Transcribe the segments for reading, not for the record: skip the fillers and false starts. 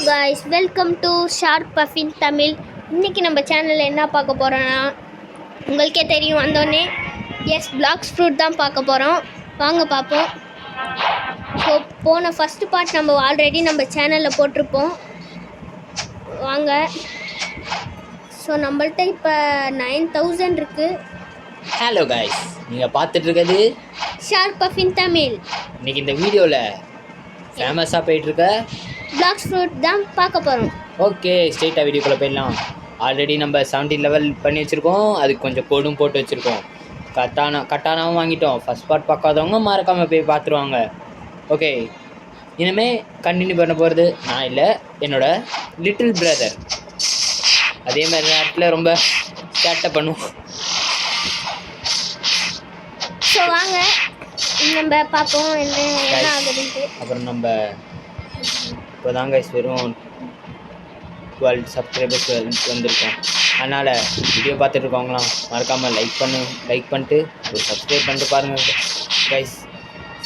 guys, welcome to Shark Puffin Tamil. இன்னைக்கு நம்ம சேனல்ல என்ன பார்க்க போறோம்னா உங்களுக்கே தெரியும் வந்தோனே எஸ் பிளாக்ஸ் ஃப்ரூட் தான் பார்க்க போறோம். வாங்க பார்ப்போம். ஸோ போன ஃபர்ஸ்ட் பார்ட் நம்ம ஆல்ரெடி நம்ம சேனல்ல போட்டிருப்போம். வாங்க. ஸோ நம்மள்ட்ட இப்போ 9000 இருக்கு. ஹலோ கைஸ், நீங்கள் பார்த்துட்டு இருக்கிறது ஷார்க் பஃபின் தமிழ். இன்னைக்கு இந்த வீடியோவில் ஃபேமஸாக போயிட்டுருக்க பிளாக்ஸ் ஃப்ரூட் தான் பார்க்க போகிறோம். ஓகே, ஸ்ட்ரெயிட்டாக வீடியோக்குள்ளே போயிடலாம். ஆல்ரெடி நம்ம 70 லெவல் பண்ணி வச்சுருக்கோம். அதுக்கு கொஞ்சம் கோடும் போட்டு வச்சுருக்கோம். கட்டானாவும் வாங்கிட்டோம். ஃபஸ்ட் பார்ட் பார்க்காதவங்க மறக்காமல் போய் பார்த்துருவாங்க. ஓகே, இனிமேல் கண்டினியூ பண்ண போகிறது நான் இல்லை, என்னோடய லிட்டில் பிரதர். அதே மாதிரி நேரத்தில் ரொம்ப சேட்டை பண்ணுவோம். ஸோ வாங்க நம்ம பார்ப்போம் என்ன ஆகுதுன்ட்டு. அப்புறம் நம்ம இப்போ தாங்க வெறும் 12 சப்ஸ்கிரைபர்ஸ் வந்திருக்கோம். அதனால் வீடியோ பார்த்துட்டு இருக்கவங்களாம் மறக்காமல் லைக் பண்ணிட்டு ஒரு சப்ஸ்கிரைப் பண்ணிட்டு பாருங்கள் கைஸ்.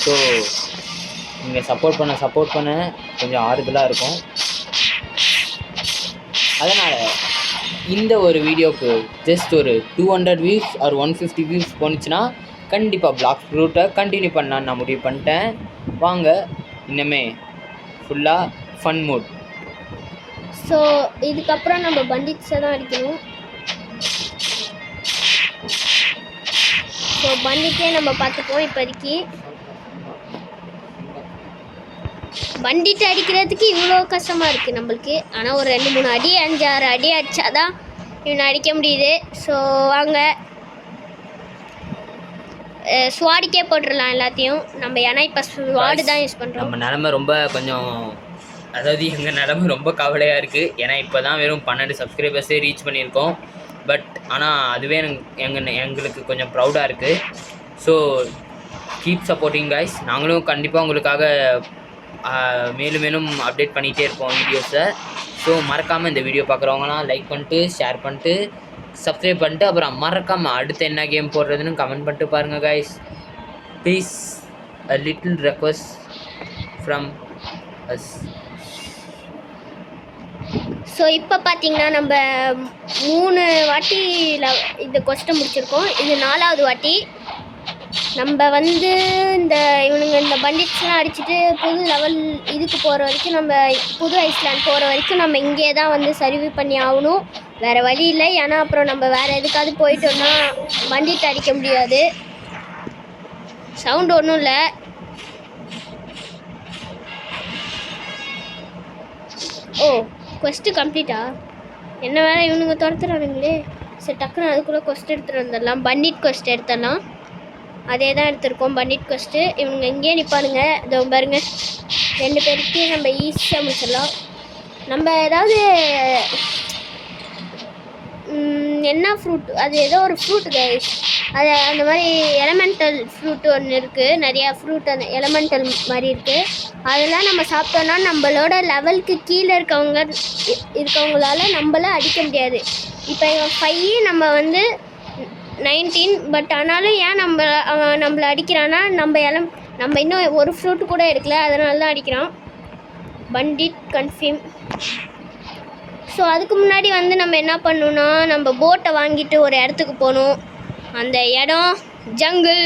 ஸோ நீங்கள் சப்போர்ட் பண்ண கொஞ்சம் ஆறுதலாக இருக்கும். அதனால் இந்த ஒரு வீடியோவுக்கு ஜஸ்ட் ஒரு 200 வியூஸ் ஆர் 150 வியூஸ் போணுச்சுன்னா கண்டிப்பாக பிளாக் ஃப்ரூட்டை கண்டினியூ பண்ணான்னு நான் முடிவு பண்ணிட்டேன். வாங்க, இன்னுமே ஃபுல்லாக ஃபன் மூட். ஸோ இதுக்கப்புறம் நம்ம பண்டிட்ஸை தான் அடிக்கணும். ஸோ பண்டிட்டே நம்ம பார்த்துப்போம். இப்போதைக்கு பண்டிட்டு அடிக்கிறதுக்கு இவ்வளோ கஷ்டமாக இருக்குது நம்மளுக்கு. ஆனால் ஒரு 2-3 அடி 5-6 அடி அடித்தாதான் இவனை அடிக்க முடியுது. ஸோ வாங்க ஸ்வாடிக்கே போட்டுடலாம் எல்லாத்தையும் நம்ம. ஏன்னா இப்போ ஸ்வாடு தான் யூஸ் பண்ணுறோம். நம்ம நிலமை ரொம்ப கொஞ்சம், அதாவது எங்கள் நிலமை ரொம்ப கவலையாக இருக்குது. ஏன்னா இப்போ தான் வெறும் 12 சப்ஸ்கிரைபர்ஸே ரீச் பண்ணியிருக்கோம். பட் ஆனால் அதுவே எங்களுக்கு கொஞ்சம் ப்ரௌடாக இருக்குது. So keep supporting guys. நாங்களும் கண்டிப்பாக உங்களுக்காக மேலும் அப்டேட் பண்ணிகிட்டே இருப்போம் வீடியோஸை. ஸோ மறக்காமல் இந்த வீடியோ பார்க்குறவங்களாம் லைக் பண்ணிட்டு ஷேர் பண்ணிட்டு சப்ஸ்கிரைப் பண்ணிட்டு அப்புறம் மறக்காமல் அடுத்து என்ன கேம் போடுறதுன்னு கமெண்ட் பண்ணிட்டு பாருங்கள் guys. Please a little request from us. So இப்போ பார்த்தீங்கன்னா நம்ம 3 வாட்டி இந்த கொஸ்டின் முடிச்சிருக்கோம். இது 4வது வாட்டி. நம்ம இந்த இவனுங்க இந்த பண்டிட்ஸ்லாம் அடிச்சுட்டு புது லெவல் இதுக்கு போகிற வரைக்கும், நம்ம புது ஐஸ்லாண்ட் போகிற வரைக்கும் நம்ம இங்கே தான் சர்வே பண்ணி ஆகணும். வேறு வழி இல்லை. ஏன்னா அப்புறம் நம்ம வேறு எதுக்காவது போயிட்டோம்னா பண்டிட் அடிக்க முடியாது. சவுண்ட் ஒன்றும் இல்லை. ஓ, கொஸ்ட்டு கம்ப்ளீட்டா? என்ன வேலை இவனுங்க துரத்துறானுங்களே. சரி, டக்குன்னு அதுக்குள்ளே கொஸ்ட் எடுத்துகிட்டு வந்துடலாம். பண்டிட் கொஸ்ட் எடுத்துடலாம். அதே தான் எடுத்துருக்கோம், பண்டிட் கொஸ்ட்டு. இவங்க இங்கேயே நிற்பானுங்க. இதோ பாருங்க, 2 பேருக்கு நம்ம ஈஸியாக முடிச்சிடலாம். நம்ம ஏதாவது என்ன ஃப்ரூட், அது ஏதோ ஒரு ஃப்ரூட் கைஸ். அது அந்த மாதிரி எலமெண்டல் ஃப்ரூட் ஒன்று இருக்குது. நிறையா ஃப்ரூட் அந்த எலமெண்டல் மாதிரி இருக்குது. அதெல்லாம் நம்ம சாப்பிட்டோன்னா நம்மளோட லெவலுக்கு கீழே இருக்கவங்களால நம்மள அடிக்க முடியாது. இப்போ 5 நம்ம 19. பட் ஆனாலும் ஏன் நம்மளை அடிக்கிறான்னா நம்ம இன்னும் ஒரு ஃப்ரூட் கூட எடுக்கல, அதனால தான் அடிக்கிறான். பண்டிட் கன்ஃபார்ம். ஸோ அதுக்கு முன்னாடி நம்ம என்ன பண்ணணும்னா, நம்ம போட்டை வாங்கிட்டு ஒரு இடத்துக்கு போகணும். அந்த இடம் ஜங்கிள்.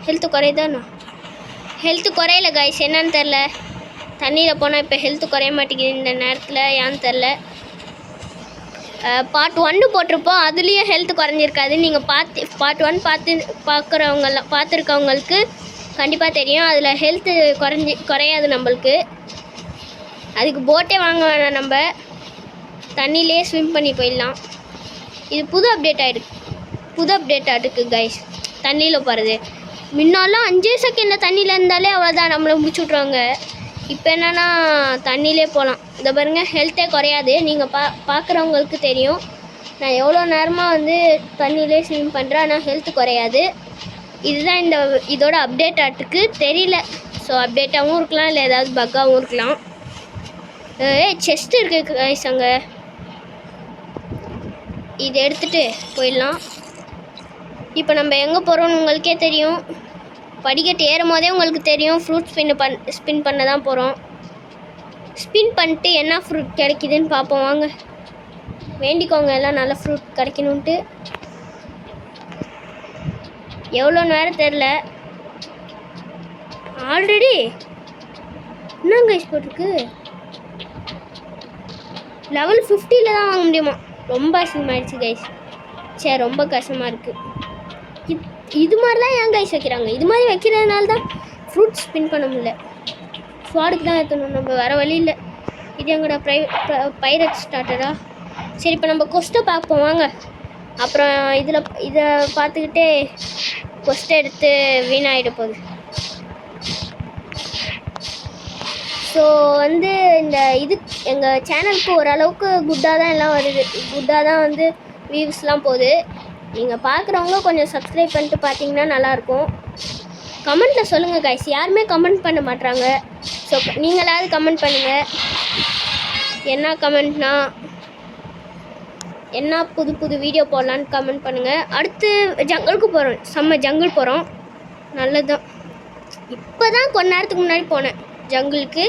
ஹெல்த்து குறையுதாண்ணா? ஹெல்த்து குறையல கைஸ், என்னன்னு தெரில. தண்ணியில் போனால் இப்போ ஹெல்த்து குறைய மாட்டேங்குது இந்த நேரத்தில், ஏன்னு தெரில. பார்ட் 1 போட்டிருப்போம், அதுலேயே ஹெல்த் குறைஞ்சிருக்காது. நீங்கள் பார்ட் 1 பார்த்துருக்கவங்களுக்கு கண்டிப்பாக தெரியும். அதில் ஹெல்த்து குறையாது நம்மளுக்கு. அதுக்கு போட்டே வாங்க வேணாம், நம்ம தண்ணியிலே ஸ்விம் பண்ணி போயிடலாம். இது புது அப்டேட் ஆகிருக்கு கைஸ், தண்ணியில் போகிறது. முன்னாலாம் 5 செகண்டில் தண்ணியில் இருந்தாலே அவ்வளோதான், நம்மளை முடிச்சு விட்ருவாங்க. இப்போ என்னென்னா தண்ணியிலே போகலாம். இதை பாருங்கள், ஹெல்த்தே குறையாது. நீங்கள் பார்க்குறவங்களுக்கு தெரியும் நான் எவ்வளோ நேரமாக தண்ணியிலே ஸ்விம் பண்ணுறேன், ஆனால் ஹெல்த்து குறையாது. இதுதான் இதோட அப்டேட் ஆட்டுக்கு தெரியல. ஸோ அப்டேட்டாகவும் இருக்கலாம், இல்லை ஏதாவது பக்காகவும் இருக்கலாம். செஸ்ட் இருக்குது கைஸ் அங்கே. இதை எடுத்துகிட்டு போயிடலாம். இப்போ நம்ம எங்கே போகிறோம்னு உங்களுக்கே தெரியும். படிக்கட்டு ஏறும் போதே உங்களுக்கு தெரியும். ஃப்ரூட் ஸ்பின் பண்ண தான் போகிறோம். ஸ்பின் பண்ணிட்டு என்ன ஃப்ரூட் கிடைக்குதுன்னு பார்ப்போம் வாங்க. வேண்டிக்கோங்க எல்லாம் நல்ல ஃப்ரூட் கிடைக்கணுன்ட்டு. எவ்வளோ நேரம் தெரில. ஆல்ரெடி என்ன கைஸ் போட்டிருக்கு, லெவல் 50ல் தான் வாங்க முடியுமா. ரொம்ப அசிங்கமாயிடுச்சு கைஸ். சரி ரொம்ப கஷ்டமாக இருக்குது. இது மாதிரிலாம் ஏன் கைஸ் வைக்கிறாங்க? இது மாதிரி வைக்கிறதுனால தான் ஃப்ரூட் ஸ்பின் பண்ண முடியல. ஸ்வாடுக்கு தான் ஏற்றணும் நம்ம, வேறு வழி இல்லை. இது எங்கடா பைரட் ஸ்டார்டரா? சரி இப்போ நம்ம கொஸ்ட்டை பார்ப்போம் வாங்க. அப்புறம் இதை பார்த்துக்கிட்டே கொஸ்ட்டை எடுத்து வீணாகிட போகுது. ஸோ வந்து இந்த இது எங்கள் சேனலுக்கு ஓரளவுக்கு குட்டாக தான் எல்லாம் வருது, குட்டாக தான் வந்து வியூஸ்லாம் போகுது. நீங்கள் பார்க்குறவங்க கொஞ்சம் சப்ஸ்கிரைப் பண்ணிட்டு பார்த்தீங்கன்னா நல்லாயிருக்கும். கமெண்ட்டில் சொல்லுங்கள் கைஸ், யாருமே கமெண்ட் பண்ண மாட்றாங்க. ஸோ நீங்களாவது கமெண்ட் பண்ணுங்கள். என்ன கமெண்ட்னா என்ன புது புது வீடியோ போடலான்னு கமெண்ட் பண்ணுங்கள். அடுத்து ஜங்கிளுக்கு போகிறோம், செம்ம ஜங்கிள் போகிறோம். நல்லது தான். இப்போ தான் கொஞ்ச நேரத்துக்கு முன்னாடி போனேன் ஜங்கிளுக்கு.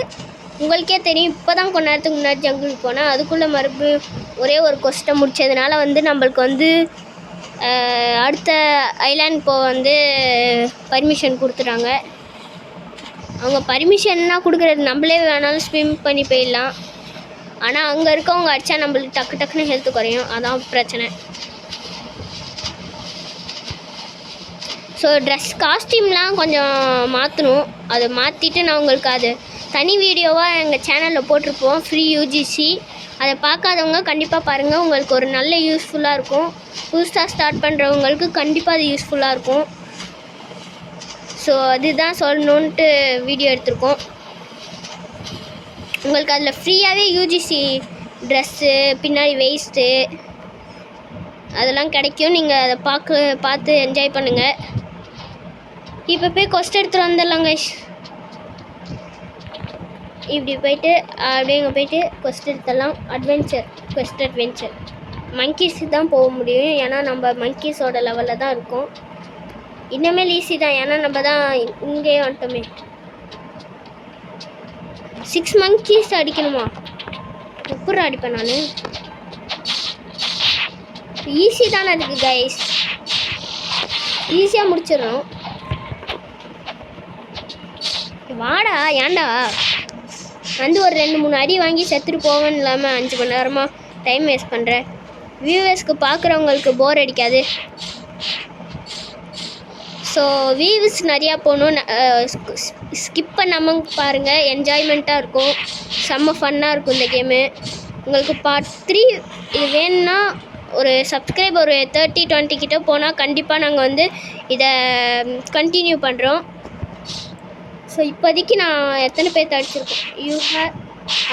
உங்களுக்கே தெரியும், இப்போ தான் கொஞ்ச நேரத்துக்கு முன்னாடி ஜங்கிளுக்கு போனேன். அதுக்குள்ளே மறுபடியும் ஒரே ஒரு கொஸ்ட்டை முடித்ததுனால வந்து நம்மளுக்கு வந்து அடுத்த ஐலாண்ட் போக வந்து பர்மிஷன் கொடுத்துட்டாங்க. அவங்க பர்மிஷன்னா கொடுக்குறது, நம்மளே வேணாலும் ஸ்விம் பண்ணி போயிடலாம். ஆனால் அங்கே இருக்கவங்க அடித்தா நம்மளுக்கு டக்குன்னு ஹெல்த்து குறையும், அதான் பிரச்சனை. ஸோ ட்ரெஸ் காஸ்டியூம்லாம் கொஞ்சம் மாற்றணும். அதை மாற்றிட்டு நான் உங்களுக்கு அது தனி வீடியோவாக எங்கள் சேனலில் போட்டிருப்போம், ஃப்ரீ யூஜிசி. அதை பார்க்காதவங்க கண்டிப்பாக பாருங்கள், உங்களுக்கு ஒரு நல்ல யூஸ்ஃபுல்லாக இருக்கும். புதுசாக ஸ்டார்ட் பண்ணுறவங்களுக்கு கண்டிப்பாக அது யூஸ்ஃபுல்லாக இருக்கும். ஸோ அதுதான் சொல்லணுன்ட்டு வீடியோ எடுத்திருக்கோம். உங்களுக்கு அதில் ஃப்ரீயாகவே யூஜிசி ட்ரெஸ்ஸு, பின்னாடி வேஸ்ட்டு அதெல்லாம் கிடைக்கும். நீங்கள் அதை பார்த்து என்ஜாய் பண்ணுங்கள். இப்போ போய் கொஸ்ட் எடுத்துகிட்டு வந்துடலாங்க. இப்படி போயிட்டு அப்படியே இங்கே போயிட்டு கொஸ்ட் எடுத்துடலாம். அட்வென்ச்சர் மங்கீஸுக்கு தான் போக முடியும், ஏன்னா நம்ம மங்கீஸோட லெவலில் தான் இருக்கோம். இனிமேல் ஈஸி தான், ஏன்னா நம்ம தான் இங்கே வந்துட்டோமே. 6 மங்கீஸ் அடிக்கணுமா? எப்படி அடிப்பேன் நான்? ஈஸி தானே இருக்குது கைஸ், ஈஸியாக முடிச்சிடணும். வாடா, ஏன்டா வந்து ஒரு 2-3 அடி வாங்கி செத்துட்டு போவேன்னு இல்லாமல் 5 மணி நேரமாக டைம் வேஸ்ட் பண்ணுறேன். வியூவர்ஸ்க்கு பார்க்குறவங்களுக்கு போர் அடிக்காது. ஸோ வியூஸ் நிறையா போகணும், ஸ்கிப் பண்ணாமல் பாருங்கள், என்ஜாய்மெண்ட்டாக இருக்கும், செம்ம ஃபன்னாக இருக்கும் இந்த கேமு. உங்களுக்கு பார்ட் 3 இது வேணும்னா ஒரு சப்ஸ்கிரைப் ஒரு 30-20 கிட்ட போனால் கண்டிப்பாக நாங்கள் வந்து இதை கண்டினியூ பண்ணுறோம். ஸோ இப்போதைக்கு நான் எத்தனை பேர்த்த அடிச்சிருக்கோம்?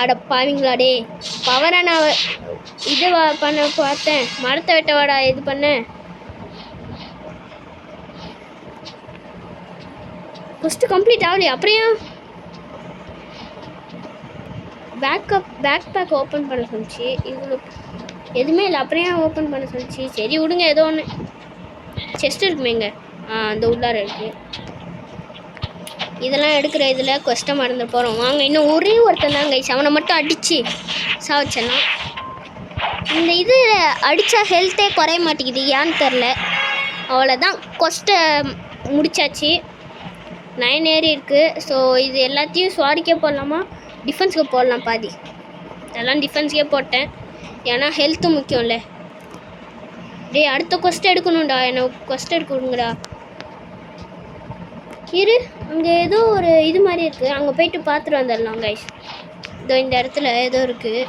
அடப்பாவீங்களாடே, பவரை நான் இது பண்ண பார்த்தேன், மரத்தை வெட்ட வாடா இது பண்ணேன். ஃபஸ்ட்டு கம்ப்ளீட் ஆகலையே, அப்புறம் பேக் பேக் ஓப்பன் பண்ண சொல்லிச்சு. இவ்வளோ எதுவுமே இல்லை, அப்புறம் ஓப்பன் பண்ண சொல்லிச்சு. சரி விடுங்க, ஏதோ ஒன்று. செஸ்ட் இருக்குமேங்க, அந்த உள்ளார இருக்குது. இதெல்லாம் எடுக்கிற இதில் கொஸ்டம் மறந்து போகிறோம் வாங்க. இன்னும் ஒரே ஒருத்தன் தான் கைஸ், அவனை மட்டும் அடித்து சாவச்சலாம். இந்த இது அடித்தா ஹெல்த்தே குறைய மாட்டேங்குது, ஏன்னு தெரில. அவ்வளோதான், கொஸ்ட்டை முடிச்சாச்சு. 9 ஏறி இருக்குது. ஸோ இது எல்லாத்தையும் ஸ்வாடிக்கே போடலாமா டிஃபென்ஸுக்கு போடலாம்? பாதி அதெல்லாம் டிஃபென்ஸுக்கே போட்டேன், ஏன்னா ஹெல்த்து முக்கியம்ல. டேய் அடுத்த கொஸ்ட் எடுக்கணும்டா, எனக்கு கொஸ்ட் எடுக்கணுங்கடா. இரு, அங்கே ஏதோ ஒரு இது மாதிரி இருக்குது, அங்கே போயிட்டு பார்த்துட்டு வந்துடலாம் கைஸ். இதோ இந்த இடத்துல ஏதோ இருக்குது.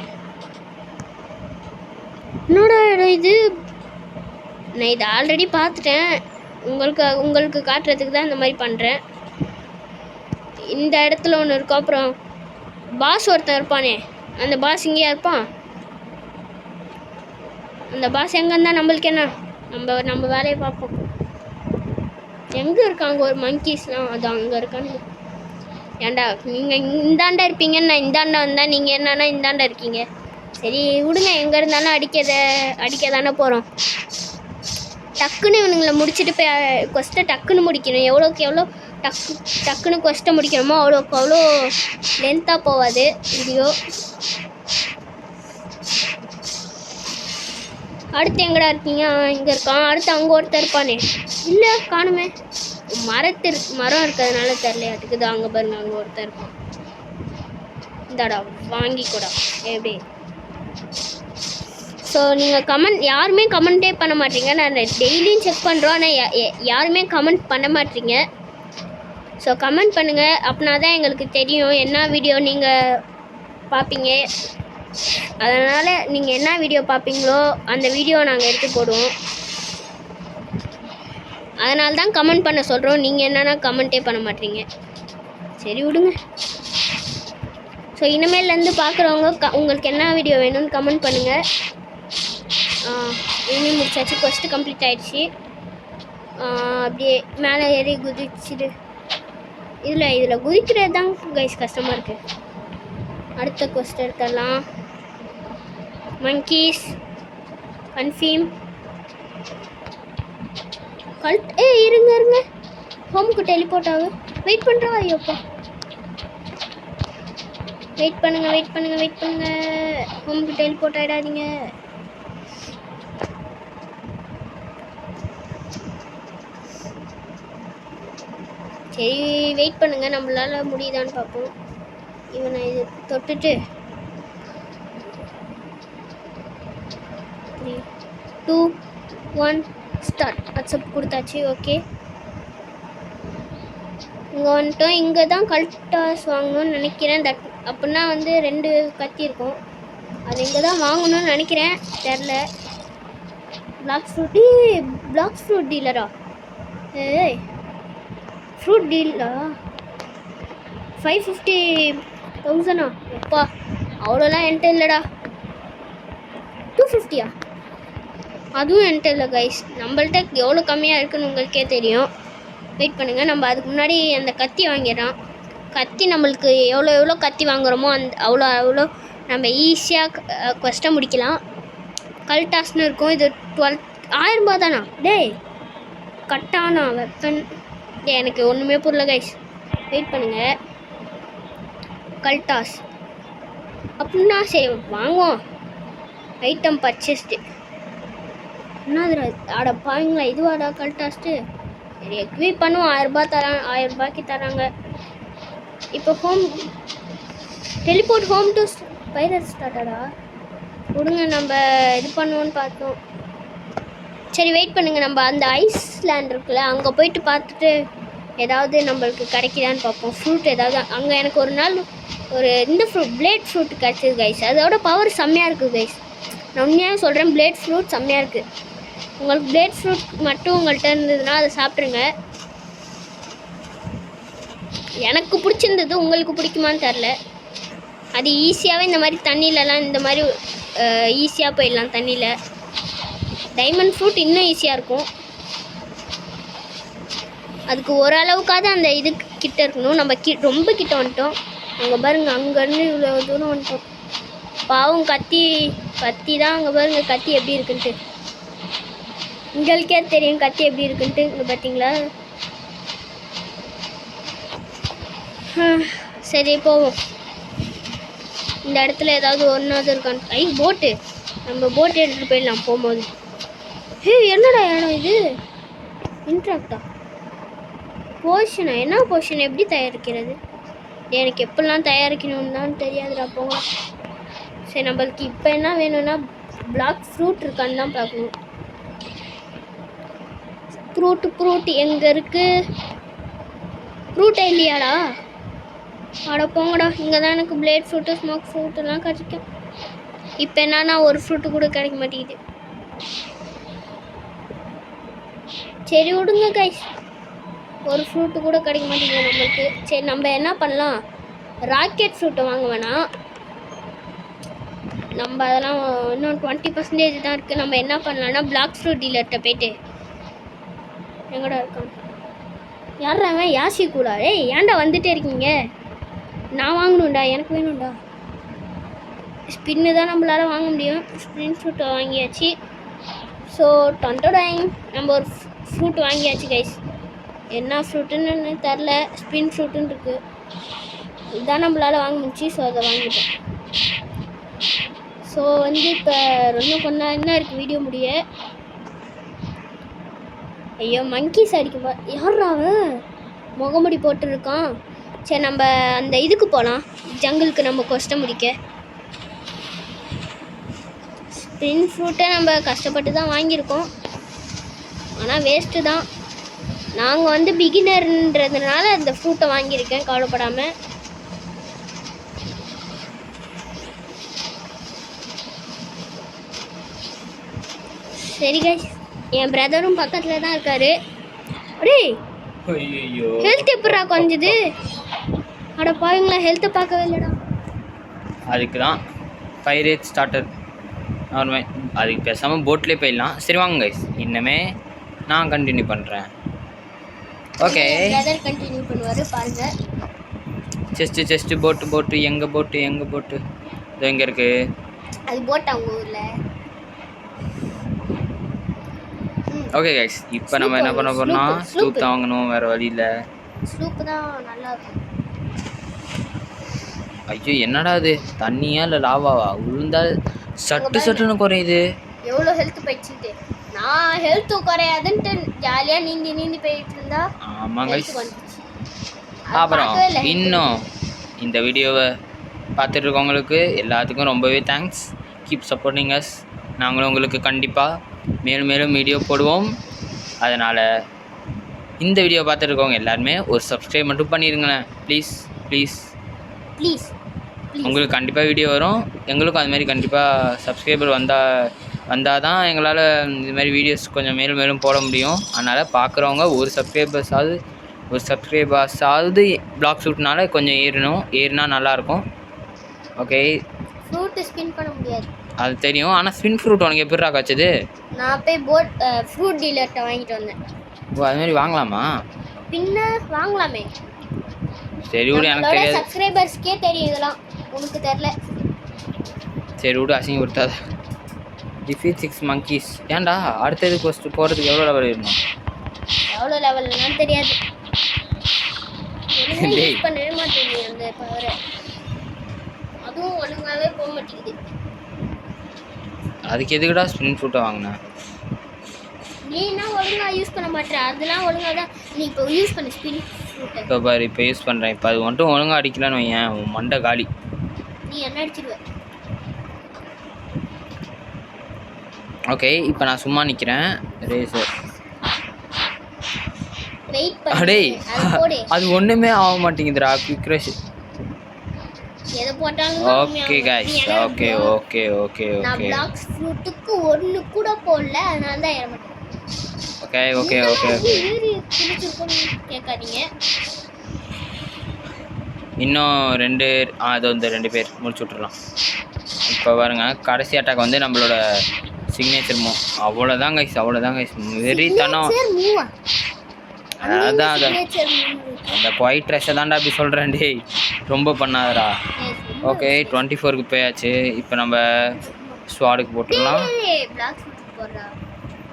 என்னோட இது நான் இதை ஆல்ரெடி பார்த்துட்டேன், உங்களுக்கு காட்டுறதுக்கு தான் இந்த மாதிரி பண்ணுறேன். இந்த இடத்துல ஒன்று இருக்கும். அப்புறம் பாஸ் ஒருத்தன் இருப்பானே, அந்த பாஸ் இங்கேயா இருப்பான். அந்த பாஸ் எங்கே இருந்தால் நம்மளுக்கு என்ன, நம்ம வேலையை பார்ப்போம். எங்கே இருக்காங்க ஒரு மங்கீஸ்லாம்? அது அங்கே இருக்கானு. ஏன்டா நீங்கள் இந்தாண்டா இருப்பீங்கன்னு நான் இந்தாண்டா வந்தால் நீங்கள் என்னன்னா இந்தாண்டா இருக்கீங்க. சரி விடுங்க, எங்கே இருந்தாலும் அடிக்க தானே போகிறோம். டக்குன்னு இவனுங்களை முடிச்சுட்டு போய் கொஸ்ட்டை டக்குன்னு முடிக்கணும். எவ்வளோக்கு எவ்வளோ டக்குன்னு கொஸ்ட்டை முடிக்கணுமோ அவ்வளோக்கு அவ்வளோ லென்த்தாக போகாது வீடியோ. அடுத்து எங்கடா இருக்கீங்க? இங்கே இருக்கான். அடுத்து அங்கே ஒருத்தர் இருப்பானே. இல்லை காணுமே. மரம் இருக்கிறதுனால தெரியலையாட்டுக்குது. அங்கே பாருங்க, அங்கே ஒருத்தர் இருப்பான். இந்தாடா வாங்கிக்கூடா எப்படி. ஸோ நீங்கள் யாருமே கமெண்ட்டே பண்ண மாட்டீங்க. நான் டெய்லியும் செக் பண்ணுறோம், ஆனால் யாருமே கமெண்ட் பண்ண மாட்டீங்க. ஸோ கமெண்ட் பண்ணுங்கள், அப்படின்னா தான் எங்களுக்கு தெரியும் என்ன வீடியோ நீங்கள் பார்ப்பீங்க. அதனால் நீங்கள் என்ன வீடியோ பார்ப்பீங்களோ அந்த வீடியோ நாங்கள் எடுத்து போடுவோம். அதனால தான் கமெண்ட் பண்ண சொல்கிறோம். நீங்கள் என்னென்னா கமெண்ட்டே பண்ண மாட்டீங்க. சரி விடுங்க. ஸோ இனிமேலேருந்து பார்க்குறவங்க உங்களுக்கு என்ன வீடியோ வேணும்னு கமெண்ட் பண்ணுங்கள். இனி முடிச்சாச்சு. கொஸ்ட்டு கம்ப்ளீட் ஆகிடுச்சு. அப்படியே மேலே ஏறி குதிச்சுது. இதில் குதிக்கிறது தான் கைஸ் கஷ்டமாக இருக்குது. அடுத்த கொஸ்ட் எடுத்துடலாம். மங்கீஸ் கன்ஃபீம் இருங்க ஹோமுக்கு டெலிபோர்ட் ஆகு. வெயிட் பண்ணுறா. ஐயோப்பா வெயிட் பண்ணுங்க. ஹோமுக்கு டெலிபோர்ட் ஆகிடாதீங்க. சரி வெயிட் பண்ணுங்க, நம்மளால முடியுதான்னு பார்ப்போம். இவனை இது தொட்டுட்டு 3 2 1 ஸ்டார்ட். அக்செப்ட் கொடுத்தாச்சு. ஓகே, இங்கே வந்துட்டோம். இங்கே தான் கல்டாஸ் வாங்கணும்னு நினைக்கிறேன். அப்படின்னா வந்து 2 கத்தி இருக்கும். அது இங்கே தான் வாங்கணும்னு நினைக்கிறேன், தெரில. பிளாக் ஃப்ரூட் டீலரா? ஏய் ஃப்ரூட் டீலா 550,000 எப்பா, அவ்வளோலாம் என்கிட்ட இல்லைடா. 250யா? அதுவும் என்கிட்ட இல்லை கைஸ். நம்மள்ட்ட எவ்வளோ கம்மியாக இருக்குன்னு உங்களுக்கே தெரியும். வெயிட் பண்ணுங்கள், நம்ம அதுக்கு முன்னாடி அந்த கத்தி வாங்கிடலாம். கத்தி நம்மளுக்கு எவ்வளோ கத்தி வாங்குகிறோமோ அவ்வளோ நம்ம ஈஸியாக கொஸ்ட்டை முடிக்கலாம். கல்டாஸ்னு இருக்கும். இது 1000 ரூபாய் தானா? டேய் கட்டானா வெப்பன். எனக்கு ஒன்றுமே புரியல கைஸ். வெயிட் பண்ணுங்கள். கல்டாஸ் அப்படின்னா சரி வாங்குவோம். Item purchased. என்னதுடா ஆட பாருங்களா, இதுவாடா கல்டாஸ்ட்டு. சரி எக்விப் பண்ணுவோம். 1000 ரூபாய் தரான். 1000 ரூபாய்க்கு தராங்க. இப்போ டெலிபோர்ட் ஹோம் டு பைரட் ஸ்டார்டடா. கொடுங்க, நம்ம இது பண்ணுவோன்னு பார்த்தோம். சரி வெயிட் பண்ணுங்கள், நம்ம அந்த ஐஸ்லேண்ட் இருக்குல்ல அங்கே போயிட்டு பார்த்துட்டு ஏதாவது நம்மளுக்கு கிடைக்குதான்னு பார்ப்போம். ஃப்ரூட் ஏதாவது அங்கே எனக்கு ஒரு நாள் இந்த பிளேட் ஃப்ரூட் கிடச்சிது கைஸ். அதோட பவர் செம்மையாக இருக்குது கைஸ். நான் உண்மையாக சொல்கிறேன், பிளேட் ஃப்ரூட் செம்மையாக இருக்குது. உங்களுக்கு பிளேட் ஃப்ரூட் மட்டும் உங்கள்கிட்ட இருந்ததுன்னா அதை சாப்பிட்ருங்க. எனக்கு பிடிச்சிருந்தது, உங்களுக்கு பிடிக்குமான்னு தெரில. அது ஈஸியாகவே இந்த மாதிரி தண்ணியிலலாம் இந்த மாதிரி ஈஸியாக போயிடலாம் தண்ணியில். டைமண்ட் ஃப்ரூட் இன்னும் ஈஸியாக இருக்கும். அதுக்கு ஓரளவுக்காவது அந்த இது கிட்ட இருக்கணும். நம்ம ரொம்ப கிட்ட வந்துட்டோம். அங்கே பாருங்க, அங்கேருந்து இவ்வளோ தூரம் வந்துட்டோம். பாவம் கத்தி தான். அங்கே பாருங்க கத்தி எப்படி இருக்குன்ட்டு. உங்களுக்கே தெரியும் கத்தி எப்படி இருக்குன்ட்டு. இங்கே பார்த்தீங்களா? சரி போவோம். இந்த இடத்துல ஏதாவது ஒன்றாவது இருக்கான்னு. போட்டு நம்ம போட்டு எடுத்துகிட்டு போயிடலாம் போகும்போது. என்னடா இடம் இது? இன்ட்ராக்டா போஷனா? என்ன போஷன் எப்படி தயாரிக்கிறது? எனக்கு எப்படிலாம் தயாரிக்கணும்னு தான் தெரியாதுடா. போங்க. சரி நம்மளுக்கு இப்போ என்ன வேணும்னா பிளாக் ஃப்ரூட் இருக்கான்னு தான் பார்க்கணும். ஃப்ரூட் எங்கே இருக்குது? ஃப்ரூட்டே இல்லையாடா? அட போங்கடா. இங்கே தான் எனக்கு பிளேட் ஃப்ரூட்டு ஸ்மோக் ஃப்ரூட்டெல்லாம் கிடைக்கும். இப்போ என்னன்னா ஒரு ஃப்ரூட்டு கூட கிடைக்க மாட்டேங்குது. சரி விடுங்க கைஸ், ஒரு ஃப்ரூட்டு கூட கிடைக்க மாட்டேங்குது நம்மளுக்கு. சரி நம்ம என்ன பண்ணலாம், ராக்கெட் ஃப்ரூட்டை வாங்க வேணாம். நம்ம அதெல்லாம் இன்னும் 20% தான் இருக்குது. நம்ம என்ன பண்ணலான்னா பிளாக் ஃப்ரூட் டீலர்கிட்ட போய்ட்டு எங்கடா இருக்கான் யார்றாவன் யாசி கூடா? ஏன்டா வந்துட்டே இருக்கீங்க? நான் வாங்கணும்டா, எனக்கு வேணும்டா. ஸ்பின்னு தான் நம்மளால் வாங்க முடியும். ஸ்பின் ஃப்ரூட்டை வாங்கியாச்சு. ஸோ டொன்டோடைம் நம்ம ஒரு ஃப்ரூட் வாங்கியாச்சு கைஸ். என்ன ஃப்ரூட்டுன்னு தெரில. ஸ்பின் ஃப்ரூட்டுன்னு இருக்குது. இதுதான் நம்மளால் வாங்க முடிச்சு. ஸோ அதை வாங்கிட்டோம். ஸோ வந்து இப்போ இன்னும் கொஞ்சம் என்ன இருக்குது வீடியோ முடிய. ஐயோ மங்கீஸ் அடிக்கும்பா. யாரா அவன் முகமுடி போட்டுருக்கான். சரி நம்ம அந்த இதுக்கு போகலாம். ஜங்கிளுக்கு நம்ம கொஸ்ட முடிக்க. ஸ்பின் ஃப்ரூட்டை நம்ம கஷ்டப்பட்டு தான் வாங்கியிருக்கோம். ஆனால் வேஸ்ட்டு தான். நாங்கள் வந்து பிகினர்ன்றதுனால அந்த ஃப்ரூட்டை வாங்கியிருக்கேன் கவலைப்படாமல். சரி கைஸ், என் பிரதரும் பக்கத்தில் தான் இருக்காரு. அடே ஐயோ ஹெல்த் எப்படா கொஞ்சது? அட பாருங்களா, ஹெல்த்தை பார்க்கவே இல்லைடா. அதுக்கு தான் பைரேட் ஸ்டார்டர் நார்மல். அதுக்கு பேசாமல் போட்லேயே போயிடலாம். சரி வாங்க கைஸ், இன்னமே நான் கண்டினியூ பண்ணுறேன். ஓகே பிரதர் கண்டினியூ பண்ணுவார் பாருங்க. செஸ்ட்டு போட்டு எங்கே போட்டு இது எங்கே இருக்குது? அது போட் அவங்க ஊரில். ஓகே கைஸ், இப்போ நம்ம என்ன பண்ண போறோம்னா ஸ்லூப் தான் வாங்கணும், வேறு வழி இல்லை. ஸ்லூப் தான் நல்லா இருக்கும். ஐயோ என்னடா இது, தண்ணியா இல்லை லாவாவா? விழுந்தால் சட்டுன்னு குறையுது. எவ்வளோ ஹெல்த் போயிடுச்சுட்டு. நான் ஹெல்த்து குறையாதுன்ட்டு ஜாலியாக நீந்தி போயிட்டு இருந்தா. ஆமாம் கைஸ். அப்புறம் இன்னும் இந்த வீடியோவை பார்த்துட்டு இருக்கவங்களுக்கு எல்லாத்துக்கும் ரொம்பவே தேங்க்ஸ். Keep supporting us. நாங்களும் உங்களுக்கு கண்டிப்பாக மேலும் வீடியோ போடுவோம். அதனால் இந்த வீடியோ பார்த்துருக்கவங்க எல்லாருமே ஒரு சப்ஸ்கிரைப் மட்டும் பண்ணிடுங்களேன் ப்ளீஸ். உங்களுக்கு கண்டிப்பாக வீடியோ வரும். எங்களுக்கும் அதுமாரி கண்டிப்பாக சப்ஸ்கிரைபர் வந்தால் தான் எங்களால் இதுமாதிரி வீடியோஸ் கொஞ்சம் மேலும் போட முடியும். அதனால் பார்க்குறவங்க ஒரு சப்ஸ்கிரைபர்ஸாவது பிளாக் ஷூட்னால கொஞ்சம் ஏறினா நல்லாயிருக்கும். ஓகே, ஃப்ரூட்டு ஸ்பின் பண்ண முடியாது அது தெரியும். ஆனால் ஸ்பின் ஃப்ரூட் உனக்கு எப்படிடா காய்ச்சது? நான் போய் ஃப்ரூட் டீலர்கிட்ட வாங்கிட்டு வந்தேன். ஓ அதுமாரி வாங்கலாமா? பின்ன வாங்கலாமே. சரி விடு, எனக்கு தெரியாது. சப்ஸ்கிரைபர்ஸ்க்கே தெரியும் இதெல்லாம், உனக்கு தெரியல. சரி விடு, அசிங்கப்படுத்தாத. Defeat 6 monkeys. ஏன்டா அடுத்தது கொஸ்ட் போகிறதுக்கு எவ்வளோ லெவல் இருக்கணும்? எவ்வளோ லெவல்னாலும் தெரியாது. யூஸ் பண்ணவே மாட்டேங்குது அந்த பவரை. அதுவும் ஒழுங்காகவே போக மாட்டேங்குது. அதுக்கு எதுக்குடா ஸ்பின் ஃப்ரூட்டை வாங்கினேன்? நீனா ஒழுங்காக யூஸ் பண்ண மாட்டேன். அதெல்லாம் ஒழுங்காக தான் நீ இப்போ யூஸ் பண்ண ஸ்பின் ஃப்ரூட்டை. இப்போ பாரு, இப்போ யூஸ் பண்ணுறேன். இப்போ அது மட்டும் ஒழுங்காக அடிக்கலான்னு வையேன், உன் மண்டை காலி. நீ என்ன அடிச்சிடுவ? ஓகே, இப்போ நான் சும்மா நிற்கிறேன். ரேசர் வெயிட் அடே, பண்ணு. அது ஒன்றுமே ஆக மாட்டேங்குதுடா. Quick rush. எதை போட்டாலும் ஓகே गाइस, ஓகே. நான் பிளாக் ஃப்ரூட்டுக்கு ஒன்று கூட போடல, அதனால தான் ஏற மாட்டேன். ஓகே. கேட்காதீங்க. இன்னும் ரெண்டு பேர் முடிச்சு விட்டுறலாம். இப்போ பாருங்க, கடைசி அட்டாக் வந்து நம்மளோட சிக்னேச்சர் மூவ். அவ்வளோதான் கைஸ். வெறித்தனம். அதான் அந்த குவைட் ரஷ்ஷை தான்டா அப்படி சொல்கிறேன். டேய் ரொம்ப பண்ணாதடா. ஓகே, 24க்கு போயாச்சு. இப்போ நம்ம ஸ்வாடுக்கு போட்டுடலாம்.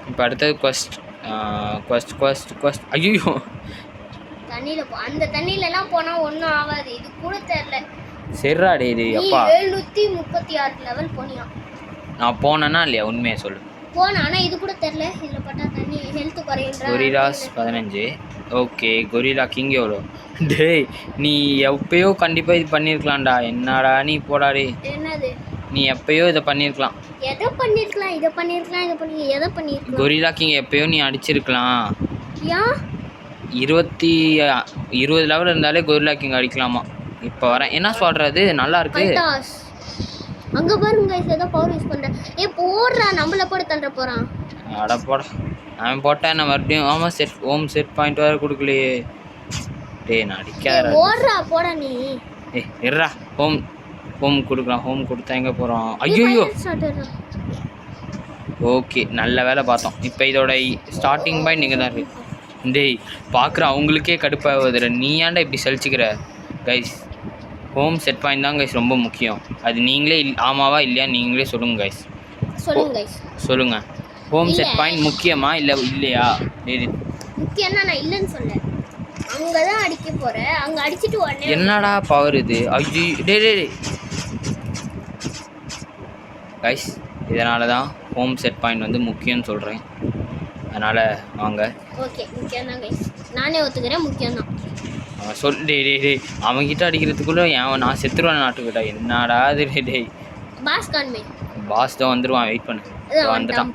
இப்போ அடுத்தது குவெஸ்ட். ஐயோ தண்ணியில் அந்த தண்ணியிலலாம் போனால் ஒன்றும் ஆகாது. இது கூட தெரியல. சரிடா டே, இது அப்பா 736 லெவல் போனியா? நான் போனேன்னா இல்லையா? உண்மையை சொல்லு. போனேன், ஆனால் இது கூட தெரில. இதில் பட்டா தண்ணி ஹெல்த்து குறையுன்றா. கொரிலாஸ் 15. ஓகே, கொரிலா கிங் எவ்வளோ? டேய் நீ எப்பயோ கண்டிப்பாக இது பண்ணியிருக்கலாம்டா. என்னடா நீ போடாடே. என்னது? நீ எப்பயோ இதை பண்ணியிருக்கலாம். எதை பண்ணியிருக்கலாம்? இதை பண்ணியிருக்கலாம். எதை பண்ணியிருக்கலாம்? கொரிலா கிங் எப்பயோ நீ அடிச்சிருக்கலாம். ஏன் 20 லெவல் இருந்தாலே கொரிலா கிங் அடிக்கலாமா? இப்போ வரேன். என்ன சொல்கிறது? நல்லா இருக்கு. அங்கே பாருங்க, ஏதோ பவர் யூஸ் பண்ணுறேன். போடுறா, நம்மளை போட தள்ளுற போகிறான். அட போட, அவன் போட்டேன். நான் மறுபடியும் ஆமாம் செட் பாயிண்ட் வேறு கொடுக்கலையே. டே நான் அடிக்காத. ஓடுறா போட நீ. இருடா. ஹோம் கொடுக்கலாம். ஹோம் கொடுத்தா எங்கே போகிறோம்? ஐயோ ஓகே, நல்ல வேலை பார்த்தோம். இப்போ இதோட ஸ்டார்டிங் பாயிண்ட் நீங்கள் தான் இருக்கு. டேய் பார்க்குற அவங்களுக்கே கடுப்பாகுதுல, நீ ஏன்டா இப்படி சலிச்சுக்கிற? கைஸ் ஹோம் செட் பாயிண்ட் தான் கைஸ் ரொம்ப முக்கியம். அது நீங்களே ஆமாவா இல்லையா நீங்களே சொல்லுங்கள் கைஸ். சொல்லுங்கள். ஹோம் செட் பாயிண்ட் முக்கியமா இல்லையா? முக்கியம்னா நான் இல்லைன்னு சொல்ல. அங்கே தான் அடிக்க போகிறேன். அங்கே அடிச்சுட்டு உடனே என்னடா பவர் இது? ஐயோ டே டே கைஸ், இதனால தான் ஹோம் செட் பாயிண்ட் வந்து முக்கியம்னு சொல்கிறேன். அதனால் வாங்க. ஓகே, முக்கியம் தான் கைஸ், நானே ஒத்துக்கிறேன், முக்கியம் தான். அவன் சொல் டே அவன்கிட்ட அடிக்கிறதுக்குள்ளே நான் செத்துருவான் நாட்டுக்கிட்ட. என்னடா அது டே பாஸ் கான்மே. பாஸ் தான் வந்துடுவான், வெயிட் பண்ணு. வந்துட்டான்.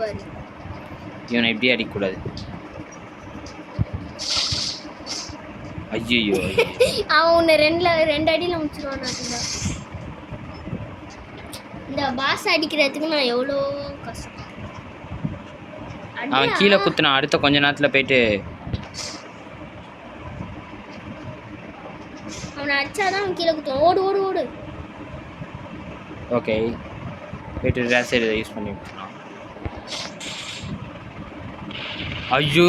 இவனை எப்படி அடிக்கக்கூடாது. ஐயோ அவன் உன்னை ரெண்டு அடியில் முடிச்சிருவான் நாட்டுல. இந்த பாஸ் அடிக்கிறதுக்கு நான் எவ்வளோ கஷ்டம். அவன் கீழே குத்துனான். அடுத்த கொஞ்ச நேரத்தில் போயிட்டு அவனை அடிச்சாதான் அவன் கீழே குத்துவான். ஓடு ஓடு ஓடு. ஓகே, போயிட்டு ரேசர் யூஸ் பண்ணி விட்டுருலாம். ஐயோ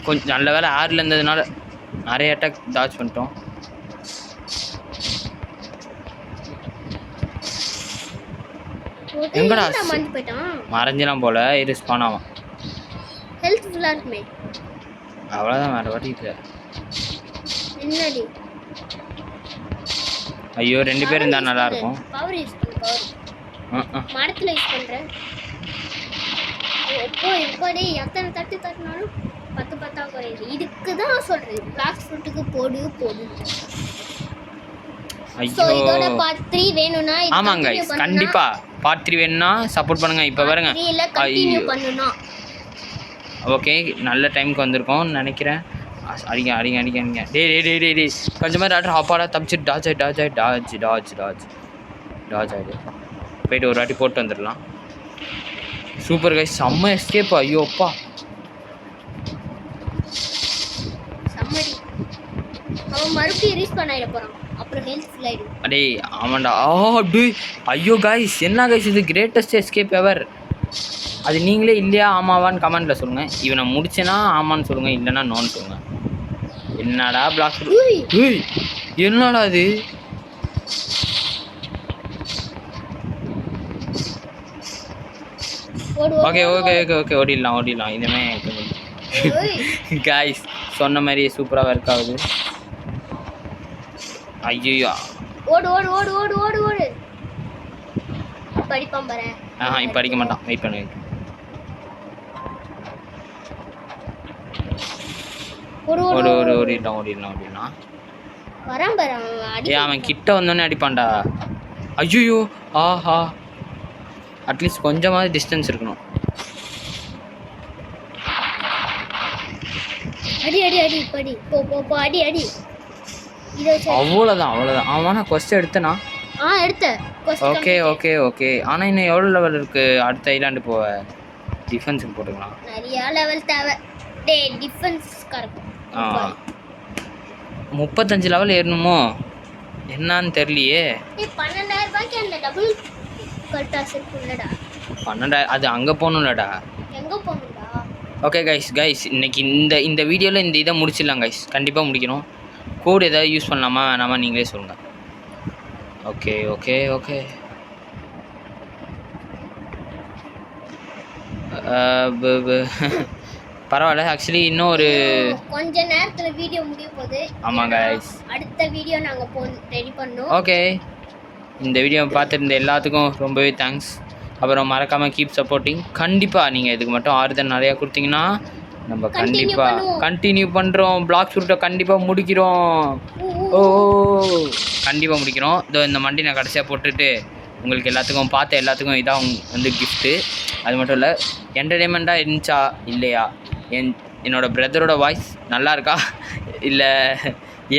கொஞ்சம் நல்ல வேலை ஆறில் இருந்ததுனால நிறைய அட்டாக் டாச் பண்ணிட்டோம். எங்கடா மறைஞ்சலாம் போல. இது ஸ்பான் ஆகும். ஹெல்த் ஃபுல்லாக இருக்குமே. அவ்வளோதான், வேறு வாட்டி இல்லை. என்னடி? ஐயோ 2 பேர் இருந்தால் நல்லாயிருக்கும். பவர் யூஸ் பண்ணு. பவர் மரத்தில் யூஸ் பண்ணுறேன். எப்போடி எத்தனை தட்டு தட்டினாலும் 10 குறையுது. இதுக்கு தான் சொல்கிறேன், பிளாக் ஃப்ரூட்டுக்கு போடு. ஐயோ இதோட பார்ட் 3 வேணும்னா ஆமாங்க கண்டிப்பா பார்ட் 3 வேணும்னா சப்போர்ட் பண்ணுங்க. இப்போ பாருங்க, கண்டினியூ பண்ணனும். ஓகே, நல்ல டைமுக்கு வந்திருக்கோம் நினைக்கிறேன். அடிங்க டே கொஞ்சமாக டாக்டர் ஹாப்பாடா தப்பிச்சு டாஜ் ஆகிடு. போயிட்டு ஒரு வாட்டி போட்டு வந்துடலாம். சூப்பர் கைஸ், செம்ம எஸ்கேப். ஐயோ அப்பா, அவன் மறுபடியும் ரீஸ்பான் ஆகிட போகிறான். அப்புறம் ஹெல்த் ஃபுல் ஆகிடும். அடே ஆமாண்டா. ஐயோ கைஸ், என்ன கைஸ் இது? கிரேட்டஸ்ட் எஸ்கேப் எவர். அது நீங்களே இல்லையா ஆமாவான்னு கமெண்ட்டில் சொல்லுங்கள். இவனை முடிச்சேன்னா ஆமான்னு சொல்லுங்கள், இல்லைன்னா நோன்னு சொல்லுங்கள். என்னடா பிளாக் என்னடா அது? ஓகே ஓடிடலாம். இனிமேல் கைஸ் சொன்ன மாதிரியே சூப்பராக ஒர்க் ஆகுது. ஐயோ ஓடு. படிப்பான் பாரு. இப்போ அடிக்க மாட்டான். வெயிட் பண்ணு. ஓடிடலாம். வரான் பாரு அவன். அவன் கிட்ட வந்தோடனே அடிப்பான்டா. ஐயோ ஆஹா, அட்லீஸ்ட் கொஞ்சமாவது டிஸ்டன்ஸ் இருக்கணும். அடி போ அடி. அவ்வளோதான். அவனா கொஸ்ட் எடுத்தனா? எடுத்த. ஓகே. ஆனால் இன்னும் எவ்வளோ லெவல் இருக்குது? அடுத்த ஐலாண்டு போவ டிஃபென்ஸுக்கு போட்டுக்கலாம். நிறையா லெவல் தேவை. Defence correct. 35 லெவல் ஏறணுமோ என்னன்னு தெரியலையே. 12,000 ரூபாய்க்கு அந்த டபுள் கல்டாஸ் இருக்குல்லடா. 12,000 அது அங்கே போகணும்லடா. எங்கே போகணும்டா? ஓகே கைஸ் இன்னைக்கு இந்த வீடியோவில் இந்த இதை முடிச்சிடலாம் கைஸ். கண்டிப்பாக முடிக்கணும். கோடு ஏதாவது யூஸ் பண்ணலாமா வேணாமா நீங்களே சொல்லுங்கள். ஓகே பரவாயில்ல. ஆக்சுவலி இன்னும் ஒரு கொஞ்ச நேரத்தில் வீடியோ முடிய போகுது. ஆமாம் கைஸ், அடுத்த வீடியோ நாங்கள் ரெடி பண்ணோம். ஓகே, இந்த வீடியோ பார்த்துருந்த எல்லாத்துக்கும் ரொம்பவே தேங்க்ஸ். அப்புறம் மறக்காமல் கீப் சப்போர்ட்டிங். கண்டிப்பாக நீங்கள் இதுக்கு மட்டும் ஆறுதல் நிறையா கொடுத்தீங்கன்னா நம்ம கண்டிப்பாக கண்டினியூ பண்ணுறோம். பிளாக் ஃப்ரூட்டை கண்டிப்பாக முடிக்கிறோம். கண்டிப்பாக முடிக்கிறோம். இதோ இந்த மண்டி நான் கடைசியாக போட்டுட்டு உங்களுக்கு எல்லாத்துக்கும் எல்லாத்துக்கும் இதான் வந்து கிஃப்ட்டு. அது மட்டும் இல்லை, என்டர்டெயின்மெண்ட்டாக இருந்துச்சா இல்லையா, என்னோடய பிரதரோட வாய்ஸ் நல்லா இருக்கா இல்லை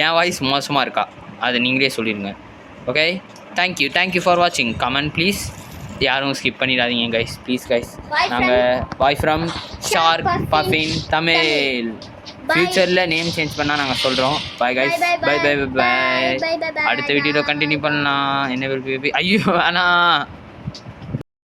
என் வாய்ஸ் மோசமாக இருக்கா, அதை நீங்களே சொல்லிடுங்க. ஓகே, தேங்க்யூ ஃபார் வாட்சிங். கமெண்ட் ப்ளீஸ், யாரும் ஸ்கிப் பண்ணிடாதீங்க கைஸ், ப்ளீஸ் கைஸ். நாங்கள் bye from shark puffin Tamil. ஃப்யூச்சரில் நேம் சேஞ்ச் பண்ணால் நாங்கள் சொல்கிறோம். Bye guys, bye. அடுத்த வீடியோவில் கண்டினியூ பண்ணலாம். என்ன ஐயோ வேணா